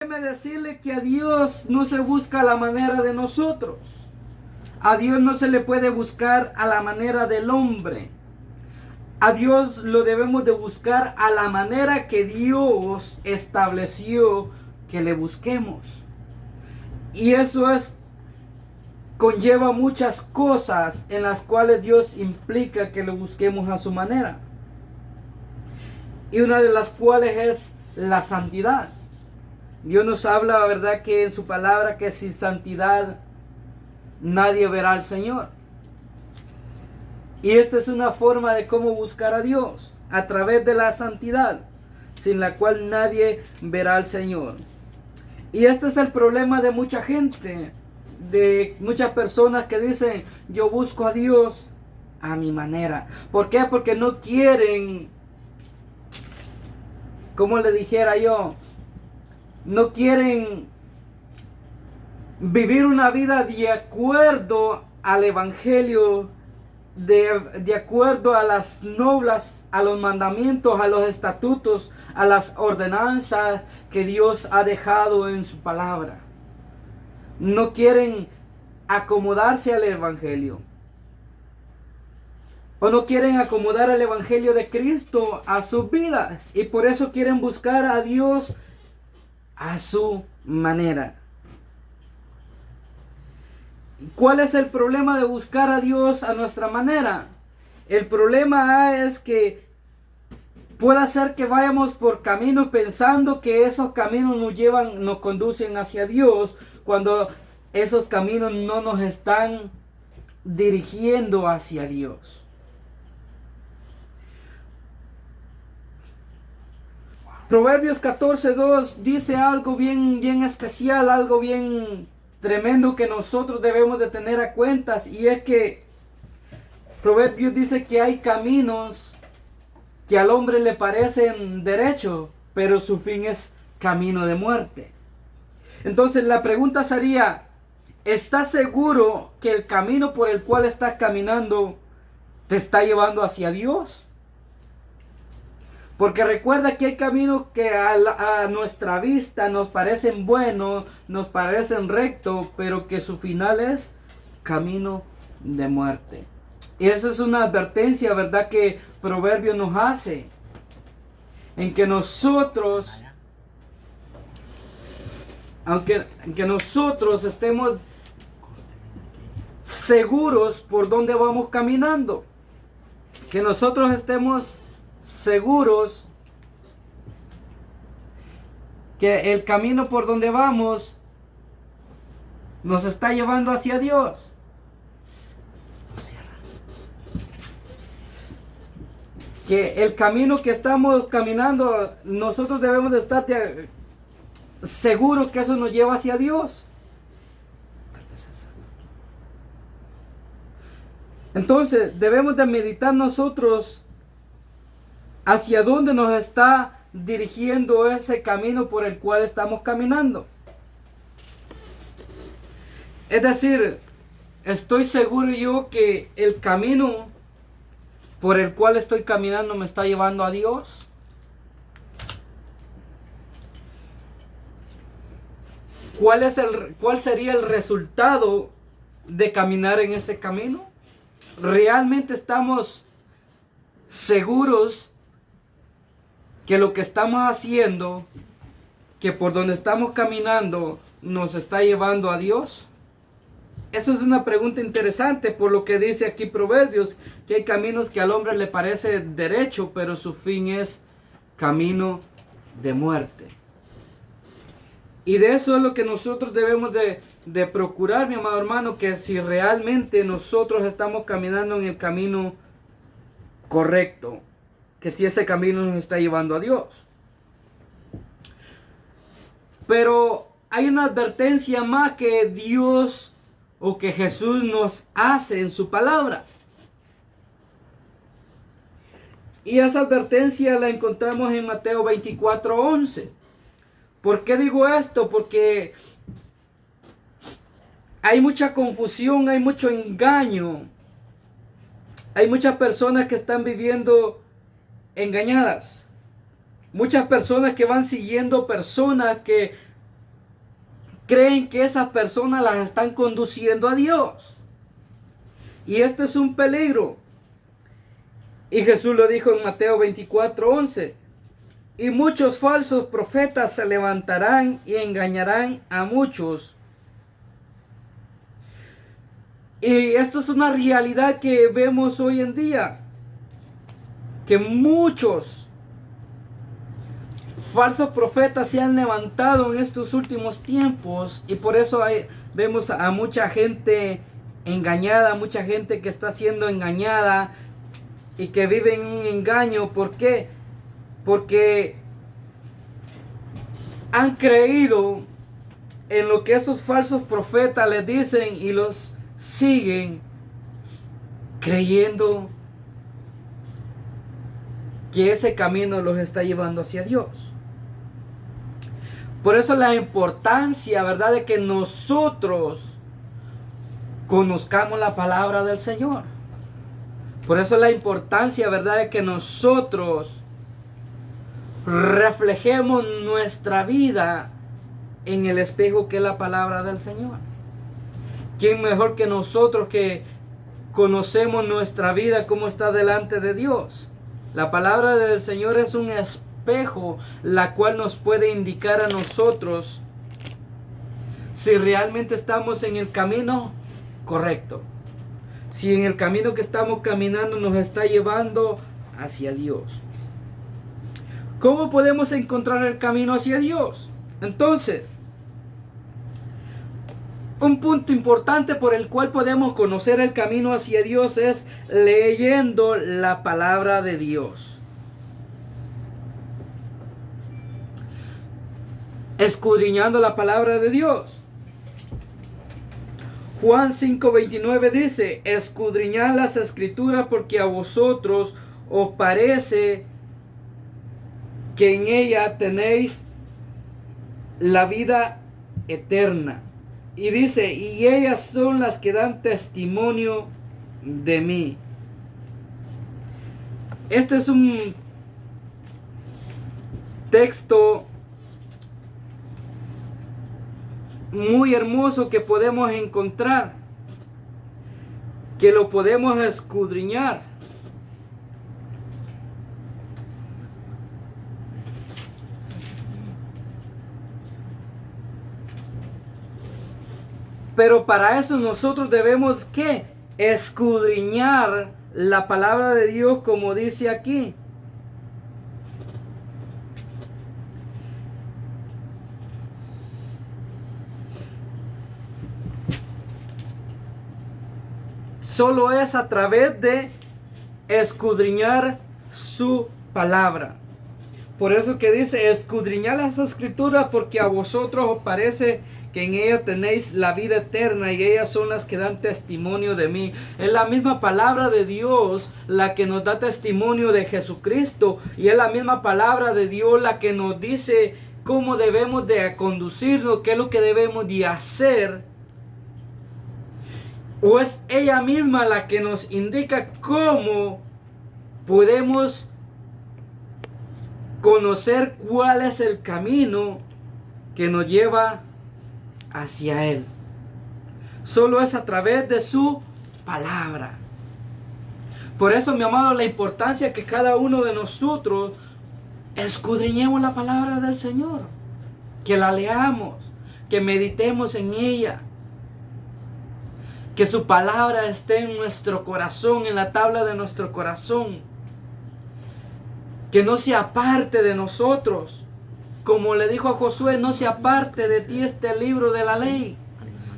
Déjeme decirle que a Dios no se busca a la manera de nosotros. A Dios no se le puede buscar a la manera del hombre. A Dios lo debemos de buscar a la manera que Dios estableció que le busquemos. Y eso conlleva muchas cosas en las cuales Dios implica que lo busquemos a su manera. Y una de las cuales es la santidad. Dios nos habla, ¿verdad?, que en su palabra que sin santidad nadie verá al Señor. Y esta es una forma de cómo buscar a Dios, a través de la santidad, sin la cual nadie verá al Señor. Y este es el problema de mucha gente, de muchas personas que dicen, yo busco a Dios a mi manera. ¿Por qué? Porque no quieren, como le dijera yo, no quieren vivir una vida de acuerdo al Evangelio, de acuerdo a las normas, a los mandamientos, a los estatutos, a las ordenanzas que Dios ha dejado en su palabra. No quieren acomodarse al Evangelio. O no quieren acomodar el Evangelio de Cristo a sus vidas. Y por eso quieren buscar a Dios a su manera. ¿Cuál es el problema de buscar a Dios a nuestra manera? El problema es que puede ser que vayamos por caminos pensando que esos caminos nos conducen hacia Dios, cuando esos caminos no nos están dirigiendo hacia Dios. Proverbios 14:2 dice algo bien especial, algo bien tremendo que nosotros debemos de tener a cuentas, y es que Proverbios dice que hay caminos que al hombre le parecen derechos, pero su fin es camino de muerte. Entonces la pregunta sería, ¿estás seguro que el camino por el cual estás caminando te está llevando hacia Dios? Porque recuerda que hay caminos que a nuestra vista nos parecen buenos, nos parecen rectos, pero que su final es camino de muerte. Y esa es una advertencia, ¿verdad?, que Proverbios nos hace. En que nosotros, aunque nosotros estemos seguros por dónde vamos caminando, que nosotros estemos seguros que el camino por donde vamos nos está llevando hacia Dios. Que el camino que estamos caminando, nosotros debemos de estar seguros que eso nos lleva hacia Dios. Entonces debemos de meditar nosotros hacia dónde nos está dirigiendo ese camino por el cual estamos caminando. Es decir, estoy seguro yo que el camino por el cual estoy caminando me está llevando a Dios. ¿Cuál sería el resultado de caminar en este camino? ¿Realmente estamos seguros que lo que estamos haciendo, que por donde estamos caminando, nos está llevando a Dios? Esa es una pregunta interesante, por lo que dice aquí Proverbios, que hay caminos que al hombre le parece derecho, pero su fin es camino de muerte. Y de eso es lo que nosotros debemos de procurar, mi amado hermano, que si realmente nosotros estamos caminando en el camino correcto, que si ese camino nos está llevando a Dios. Pero hay una advertencia más que Dios o que Jesús nos hace en su palabra. Y esa advertencia la encontramos en Mateo 24:11. ¿Por qué digo esto? Porque hay mucha confusión, hay mucho engaño. Hay muchas personas que están viviendo engañadas. Muchas personas que van siguiendo personas que creen que esas personas las están conduciendo a Dios. Y este es un peligro. Y Jesús lo dijo en Mateo 24:11. Y muchos falsos profetas se levantarán y engañarán a muchos. Y esto es una realidad que vemos hoy en día. Que muchos falsos profetas se han levantado en estos últimos tiempos. Y por eso vemos a mucha gente engañada, mucha gente que está siendo engañada y que vive en un engaño. ¿Por qué? Porque han creído en lo que esos falsos profetas les dicen y los siguen creyendo que ese camino los está llevando hacia Dios. Por eso la importancia, ¿verdad?, de que nosotros conozcamos la palabra del Señor. Por eso la importancia, ¿verdad?, de que nosotros reflejemos nuestra vida en el espejo que es la palabra del Señor. ¿Quién mejor que nosotros que conocemos nuestra vida cómo está delante de Dios? La palabra del Señor es un espejo, la cual nos puede indicar a nosotros si realmente estamos en el camino correcto. Si en el camino que estamos caminando nos está llevando hacia Dios. ¿Cómo podemos encontrar el camino hacia Dios? Entonces, un punto importante por el cual podemos conocer el camino hacia Dios es leyendo la palabra de Dios. Escudriñando la palabra de Dios. Juan 5:29 dice: escudriñad las escrituras porque a vosotros os parece que en ella tenéis la vida eterna. Y dice: y ellas son las que dan testimonio de mí. Este es un texto muy hermoso que podemos encontrar, que lo podemos escudriñar. Pero para eso nosotros debemos ¿qué? Escudriñar la palabra de Dios, como dice aquí. Solo es a través de escudriñar su palabra. Por eso que dice: escudriñad las escrituras porque a vosotros os parece que en ella tenéis la vida eterna y ellas son las que dan testimonio de mí. Es la misma palabra de Dios la que nos da testimonio de Jesucristo, y es la misma palabra de Dios la que nos dice cómo debemos de conducirnos, qué es lo que debemos de hacer. O es ella misma la que nos indica cómo podemos conocer cuál es el camino que nos lleva hacia Él. Solo es a través de su palabra. Por eso, mi amado, la importancia que cada uno de nosotros escudriñemos la palabra del Señor, que la leamos, que meditemos en ella, que su palabra esté en nuestro corazón, en la tabla de nuestro corazón, que no se aparte de nosotros. Como le dijo a Josué: no se aparte de ti este libro de la ley,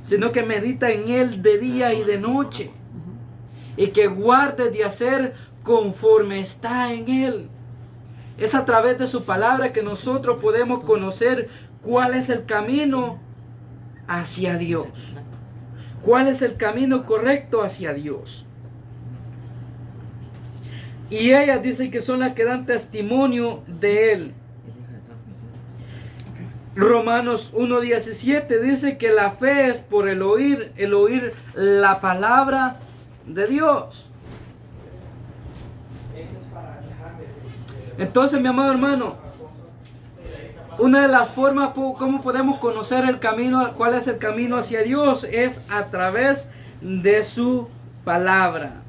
sino que medita en él de día y de noche, y que guardes de hacer conforme está en él. Es a través de su palabra que nosotros podemos conocer cuál es el camino hacia Dios, cuál es el camino correcto hacia Dios. Y ellas dicen que son las que dan testimonio de Él. Romanos 1:17 dice que la fe es por el oír la palabra de Dios. Entonces, mi amado hermano, Una de las formas como podemos conocer el camino, cuál es el camino hacia Dios, es a través de su palabra.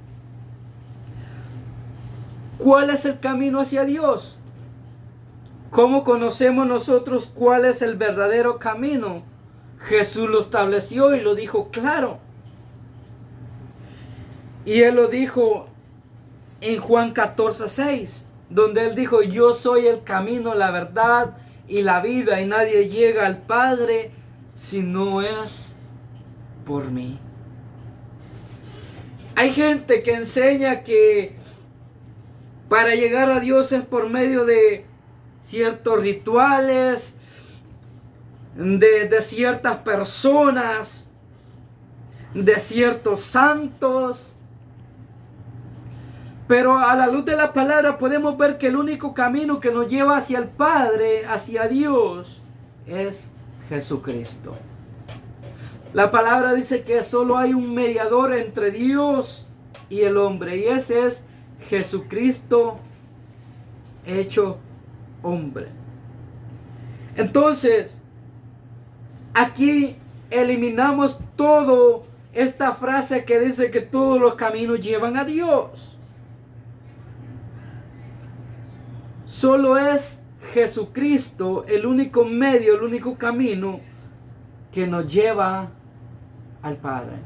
¿Cuál es el camino hacia Dios? ¿Cómo conocemos nosotros cuál es el verdadero camino? Jesús lo estableció y lo dijo claro. Y Él lo dijo en Juan 14:6, donde Él dijo: yo soy el camino, la verdad y la vida, y nadie llega al Padre si no es por mí. Hay gente que enseña que para llegar a Dios es por medio de ciertos rituales, de ciertas personas, de ciertos santos. Pero a la luz de la palabra podemos ver que el único camino que nos lleva hacia el Padre, hacia Dios, es Jesucristo. La palabra dice que solo hay un mediador entre Dios y el hombre, y ese es Jesucristo hecho hombre. Entonces, aquí eliminamos todo esta frase que dice que todos los caminos llevan a Dios. Solo es Jesucristo el único medio, el único camino que nos lleva al Padre.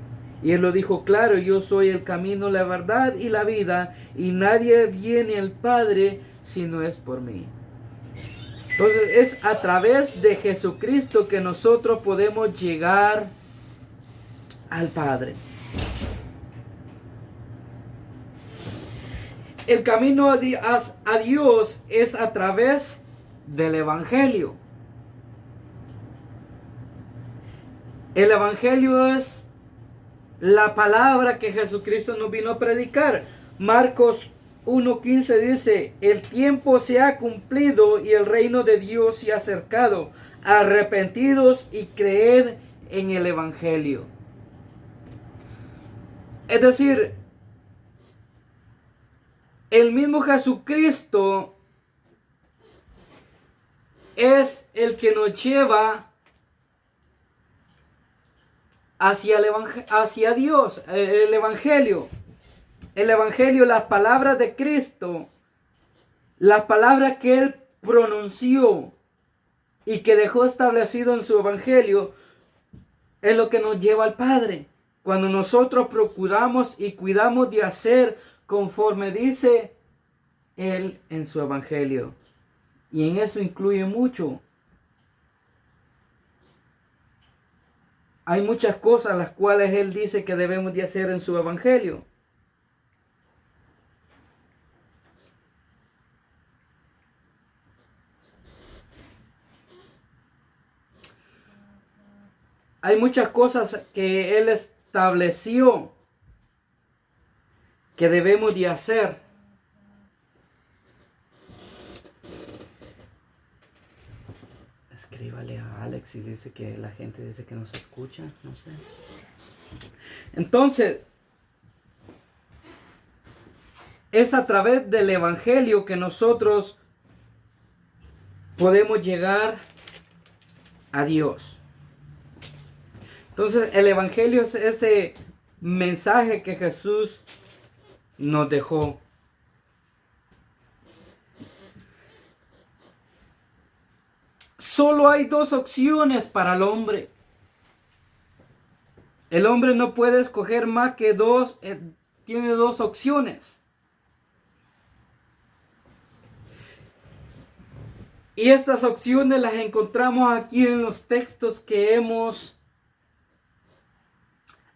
Y Él lo dijo claro: yo soy el camino, la verdad y la vida, y nadie viene al Padre si no es por mí. Entonces es a través de Jesucristo que nosotros podemos llegar al Padre. El camino a Dios es a través del Evangelio. El Evangelio es la palabra que Jesucristo nos vino a predicar. Marcos 1:15 dice: el tiempo se ha cumplido y el reino de Dios se ha acercado. Arrepentidos y creed en el Evangelio. Es decir, el mismo Jesucristo es el que nos lleva hacia Dios, el Evangelio. El Evangelio, las palabras de Cristo, las palabras que Él pronunció y que dejó establecido en su Evangelio, es lo que nos lleva al Padre. Cuando nosotros procuramos y cuidamos de hacer conforme dice Él en su Evangelio. Y en eso incluye mucho. Hay muchas cosas las cuales Él dice que debemos de hacer en su Evangelio. Hay muchas cosas que Él estableció que debemos de hacer. Escríbale a Alex y dice que la gente dice que nos escucha, no sé. Entonces, es a través del Evangelio que nosotros podemos llegar a Dios. Entonces, el Evangelio es ese mensaje que Jesús nos dejó. Solo hay dos opciones para el hombre. El hombre no puede escoger más que dos, tiene dos opciones. Y estas opciones las encontramos aquí en los textos que hemos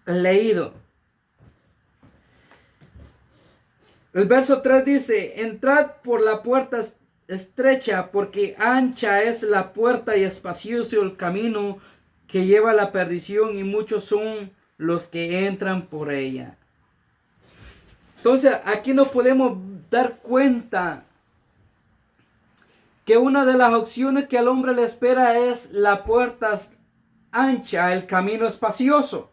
leído. El verso 3 dice: entrad por la puerta estrecha, porque ancha es la puerta y espacioso el camino que lleva a la perdición, y muchos son los que entran por ella. Entonces, aquí nos podemos dar cuenta que una de las opciones que al hombre le espera es la puerta ancha, el camino espacioso.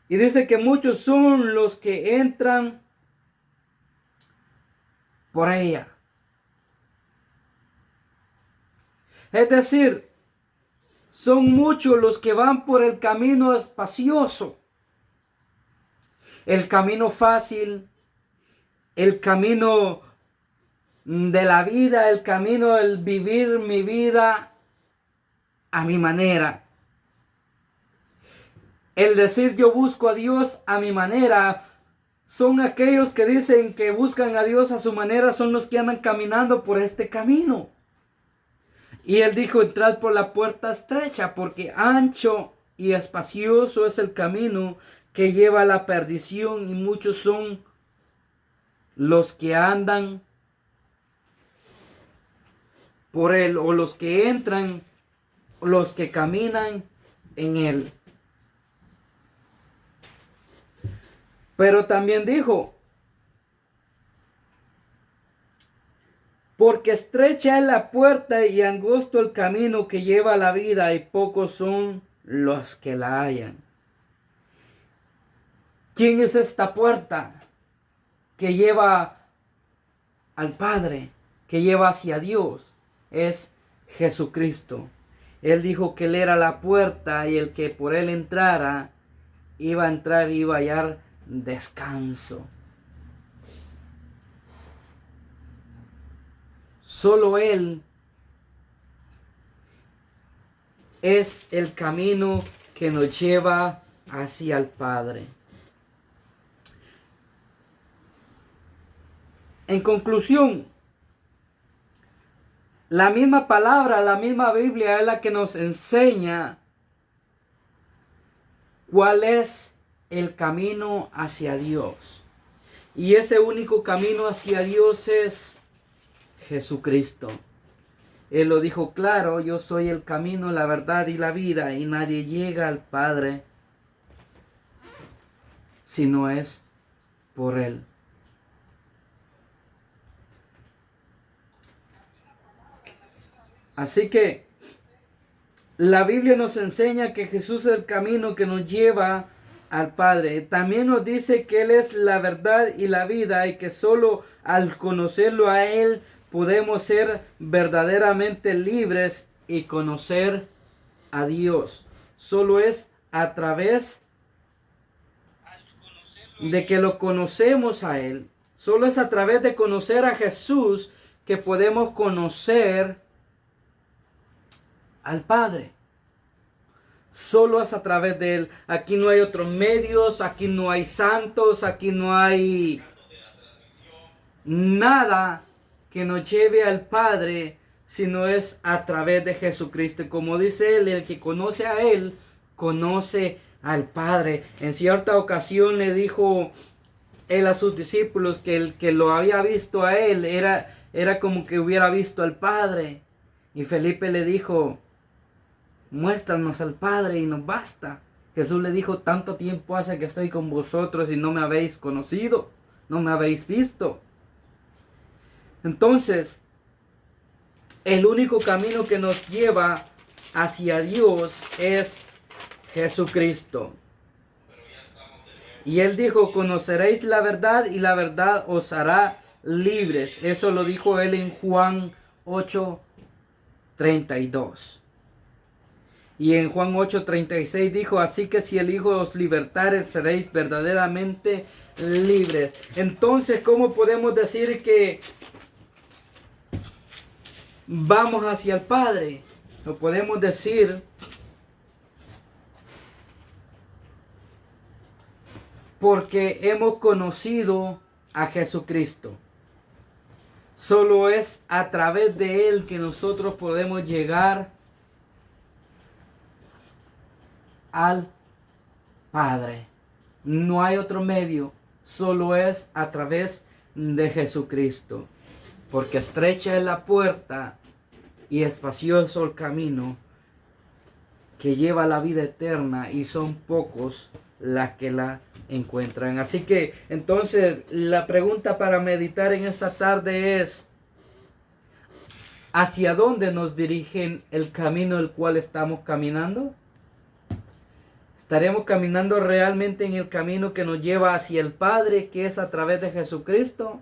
Y dice que muchos son los que entran por ella. Es decir, son muchos los que van por el camino espacioso, el camino fácil, el camino de la vida, el camino del vivir mi vida a mi manera. El decir yo busco a Dios a mi manera, son aquellos que dicen que buscan a Dios a su manera, son los que andan caminando por este camino. Y él dijo, entrad por la puerta estrecha, porque ancho y espacioso es el camino que lleva a la perdición, y muchos son los que andan por él, o los que entran, los que caminan en él. Pero también dijo, porque estrecha es la puerta y angosto el camino que lleva a la vida, y pocos son los que la hallan. ¿Quién es esta puerta que lleva al Padre, que lleva hacia Dios? Es Jesucristo. Él dijo que Él era la puerta, y el que por Él entrara, iba a entrar y iba a hallar descanso. Solo Él es el camino que nos lleva hacia el Padre. En conclusión, la misma palabra, la misma Biblia es la que nos enseña cuál es el camino hacia Dios. Y ese único camino hacia Dios es Jesucristo. Él lo dijo claro, yo soy el camino, la verdad y la vida, y nadie llega al Padre si no es por Él. Así que la Biblia nos enseña que Jesús es el camino que nos lleva al Padre. También nos dice que Él es la verdad y la vida, y que solo al conocerlo a Él podemos ser verdaderamente libres y conocer a Dios. Solo es a través de que lo conocemos a Él. Solo es a través de conocer a Jesús que podemos conocer al Padre. Solo es a través de Él. Aquí no hay otros medios, aquí no hay santos, aquí no hay nada que nos lleve al Padre, sino es a través de Jesucristo. Como dice Él, el que conoce a Él, conoce al Padre. En cierta ocasión le dijo Él a sus discípulos que el que lo había visto a Él era como que hubiera visto al Padre. Y Felipe le dijo, muéstranos al Padre y nos basta. Jesús le dijo, tanto tiempo hace que estoy con vosotros y no me habéis conocido, no me habéis visto. Entonces, el único camino que nos lleva hacia Dios es Jesucristo. Y Él dijo, conoceréis la verdad y la verdad os hará libres. Eso lo dijo Él en Juan 8:32. Y en Juan 8:36 dijo, así que si el Hijo os libertare, seréis verdaderamente libres. Entonces, ¿cómo podemos decir que vamos hacia el Padre? Lo podemos decir porque hemos conocido a Jesucristo. Solo es a través de Él que nosotros podemos llegar al Padre. No hay otro medio, solo es a través de Jesucristo. Porque estrecha es la puerta y espacioso el camino que lleva a la vida eterna, y son pocos las que la encuentran. Así que entonces la pregunta para meditar en esta tarde es, ¿hacia dónde nos dirigen el camino el cual estamos caminando? ¿Estaremos caminando realmente en el camino que nos lleva hacia el Padre, que es a través de Jesucristo?